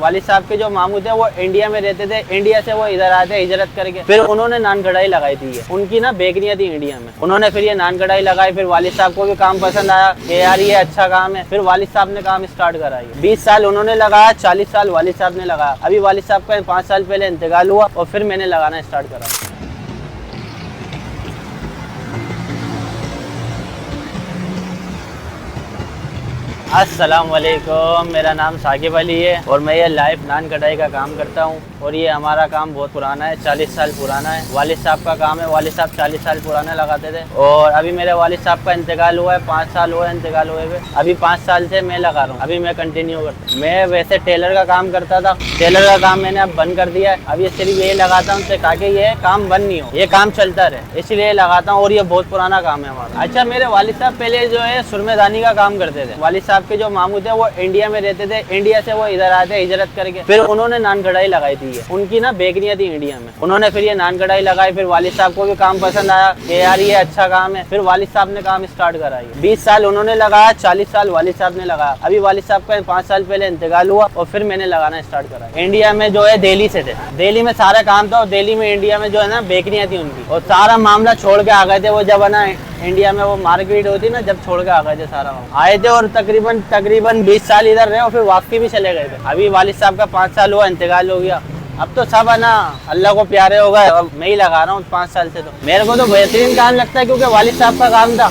वालिद साहब के जो मामू थे वो इंडिया में रहते थे, इंडिया से वो इधर आए थे हिजरत करके, फिर उन्होंने नान कढ़ाई लगाई थी। उनकी ना बेकरियां थी इंडिया में, उन्होंने फिर ये नान कढ़ाई लगाई। फिर वालिद साहब को भी काम पसंद आया कि यार ये अच्छा काम है, फिर वालिद साहब ने काम स्टार्ट करा। 20 साल उन्होंने लगाया, 40 साल वालिद साहब ने लगाया। अभी वालिद साहब का 5 साल पहले इंतकाल हुआ और फिर मैंने लगाना स्टार्ट करा। अस्सलाम वालेकुम, मेरा नाम साकिब अली है और मैं ये लाइव नान कढ़ाई का काम करता हूँ। और ये हमारा काम बहुत पुराना है, 40 साल पुराना है। वालिद साहब का काम है, वालिद साहब 40 साल पुराने लगाते थे और अभी मेरे वालिद साहब का इंतकाल हुआ है, 5 साल हुआ है इंतकाल हुए हुए। अभी 5 साल से मैं लगा रहा हूँ, अभी मैं कंटिन्यू करता हूँ। मैं वैसे टेलर का काम करता था, टेलर का काम मैंने अब बंद कर दिया है। अब ये सिर्फ ये लगाता हूँ ताकि ये काम बंद नहीं हो, ये काम चलता रहे, इसलिए लगाता हूँ। और ये बहुत पुराना काम है हमारा। अच्छा, मेरे वालिद साहब पहले जो है सुरमेदानी का काम करते थे। वालिद साहब के जो मामू थे वो इंडिया में रहते थे, इंडिया से वो इधर आए थे हिजरत करके, फिर उन्होंने नान कढ़ाई लगाई थी। उनकी ना बेकरियां थी इंडिया में, उन्होंने फिर ये नान कढ़ाई लगाई। फिर वालिद साहब को भी काम पसंद आया कि यार ये अच्छा काम है, फिर वालिद साहब ने काम स्टार्ट करा। 20 साल उन्होंने लगाया, 40 साल वालिद साहब ने लगाया। अभी वालिद साहब का 5 साल पहले इंतकाल हुआ और फिर मैंने लगाना स्टार्ट करा। इंडिया में जो है दिल्ली से थे, दिल्ली में सारा काम था और दिल्ली में इंडिया में जो है ना बेकरियां थी उनकी, और सारा मामला छोड़ के आ गए थे। वो जब है ना इंडिया में वो मार्केट होती ना, जब छोड़ के आ गए थे सारा आए थे और तकरीबन 20 साल इधर रहे और फिर वापसी भी चले गए थे। अभी वालिद साहब का 5 साल हुआ, इंतकाल हो गया। अब तो सब है ना अल्लाह को प्यारे हो गए। अब मैं ही लगा रहा हूँ 5 साल से। तो मेरे को तो बेहतरीन काम लगता है क्योंकि वालिद साहब का काम था।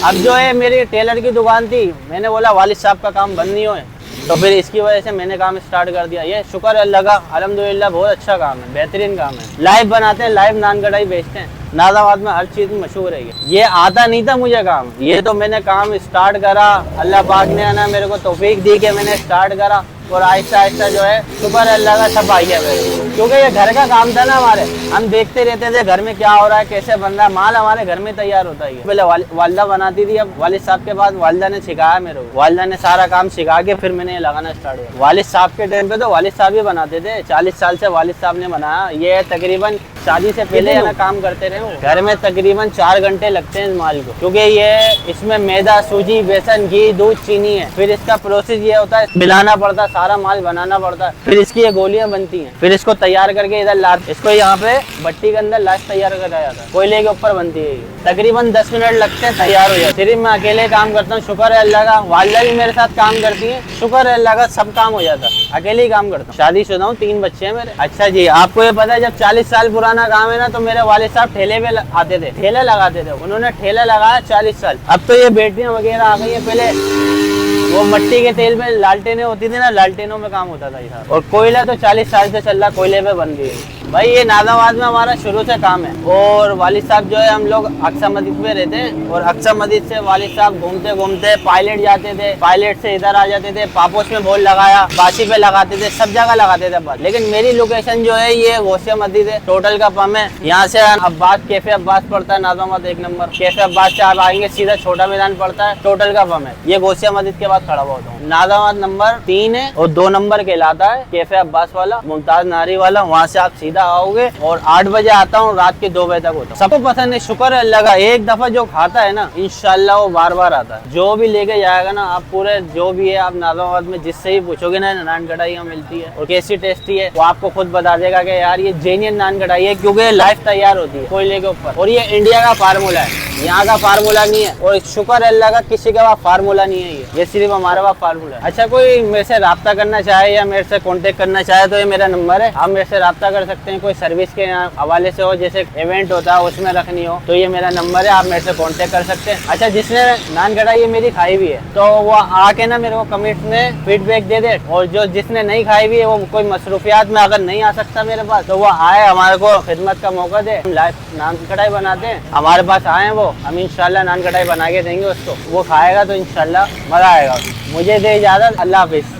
अब जो है मेरी टेलर की दुकान थी, मैंने बोला वालिद साहब का काम बंद नहीं हो, तो फिर इसकी वजह से मैंने काम स्टार्ट कर दिया। ये शुक्र अल्लाह का, अल्हम्दुलिल्लाह बहुत अच्छा काम है, बेहतरीन काम है। लाइव बनाते हैं, लाइव नान कढ़ाई बेचते हैं। नाज़ाबाद में हर चीज़ मशहूर है। ये आता नहीं था मुझे काम, ये तो मैंने काम स्टार्ट करा। अल्लाह पाक ने ना मेरे को तौफीक दी कि मैंने स्टार्ट करा और आहिस्ता आहिस्ता जो है शुक्र अल्लाह का सब आ गया मेरे को। क्योंकि ये घर का काम था ना हमारे, हम देखते रहते थे घर में क्या हो रहा है, कैसे बन रहा है। माल हमारे घर में तैयार होता है। पहले वालिदा बनाती थी, अब वालिद साहब के बाद वालिदा ने सिखाया मेरे को। वालिदा ने सारा काम सिखा के फिर मैंने लगाना स्टार्ट किया। वालिद साहब के टाइम पे तो वालिद साहब ही बनाते थे, 40 साल से वालिद साहब ने बनाया। ये तकरीबन शादी से पहले है ना काम करते रहे। घर में तकरीबन 4 घंटे लगते हैं इस माल को, क्योंकि ये इसमें मैदा, सूजी, बेसन, घी, दूध, चीनी है। फिर इसका प्रोसेस ये होता है, मिलाना पड़ता है, सारा माल बनाना पड़ता है, फिर इसकी ये गोलियां बनती हैं। फिर इसको तैयार करके इधर लाते, इसको यहाँ पे भट्टी के अंदर लाश तैयार करा जाता है, कोयले के ऊपर बनती है। तकरीबन 10 मिनट लगते हैं, तैयार हो जाए। सिर्फ मैं अकेले काम करता हूँ, शुक्र है अल्लाह का। वालिदा भी मेरे साथ काम करती है, शुक्र है अल्लाह का, सब काम हो जाता है। अकेले ही काम करता हूँ, शादीशुदा हूँ, 3 बच्चे हैं मेरे। अच्छा जी, आपको ये पता है जब 40 साल पुराना काम है ना, तो मेरे वालिद साहब ठेले पे आते थे, ठेला लगाते थे। उन्होंने ठेला लगाया 40 साल। अब तो ये बेटियां वगैरह आ गई है, पहले वो मिट्टी के तेल में लालटेनें होती थी ना, लालटेनों में काम होता था ये। और कोयला तो 40 साल से चल रहा, कोयले पे बन गई भाई। ये नाज़ाबाद में हमारा शुरू से काम है। और वालिद साहब जो है, हम लोग अक्सा मस्जिद में रहते हैं और अक्सा मस्जिद से वालिद साहब घूमते घूमते पायलट जाते थे, पायलट से इधर आ जाते थे। पापोश में बोल लगाया, बासी पे लगाते थे, सब जगह लगाते थे बस। लेकिन मेरी लोकेशन जो है ये गौसिया मस्जिद है, टोटल का पम है। यहाँ से अब्बास, कैफे अब्बास पड़ता है नाज़ाबाद 1 नंबर। कैफे अब्बास से आप आएंगे सीधा छोटा मैदान पड़ता है, टोटल का पम है। ये गौसिया मस्जिद के बाद खड़ा हुआ होता हूँ। नाज़ाबाद नंबर 3 है और 2 नंबर कहलाता है कैफे अब्बास वाला, मुमताज नारी वाला। वहाँ से आप सीधा आओगे और 8 बजे आता हूँ, रात के 2 बजे तक होता हूँ। सबको पसंद है, शुक्र है अल्लाह का। एक दफा जो खाता है ना, इंशाल्लाह वो बार बार आता है। जो भी लेके जाएगा ना, आप पूरे जो भी है, आप नाज़ाबाद में जिससे ही पूछोगे ना नान कढ़ाई यहाँ मिलती है और कैसी टेस्टी है, वो आपको खुद बता देगा कि यार ये जेन्युइन नान कढ़ाई है, क्योंकि लाइफ तैयार होती है कोयले के ऊपर। और ये इंडिया का फार्मूला है, यहाँ का फार्मूला नहीं है। और शुक्र अल्लाह का, किसी के पास फार्मूला नहीं है, ये सिर्फ हमारे पास फार्मूला है। अच्छा, कोई मेरे से राब्ता करना चाहे या मेरे से कांटेक्ट करना चाहे तो ये मेरा नंबर है, आप मेरे से राब्ता कर सकते हैं। कोई सर्विस के हवाले से हो, जैसे इवेंट होता है उसमें रखनी हो, तो ये मेरा नंबर है, आप मेरे से कांटेक्ट कर सकते हैं। अच्छा, जिसने नान कढ़ाई मेरी खाई हुई है तो वो आके ना मेरे को कमेंट में फीडबैक दे दे। और जो जिसने नहीं खाई हुई है, वो कोई मसरूफियात में अगर नहीं आ सकता मेरे पास, तो वो आए, हमारे को खिदमत का मौका दे। लाइव नान कढ़ाई बनाते हैं, हमारे पास आए वो, हम इंशाल्लाह नान कढ़ाई बना के देंगे उसको। वो खाएगा तो इंशाल्लाह मजा आएगा। मुझे दे इजाजत, अल्लाह हाफिज।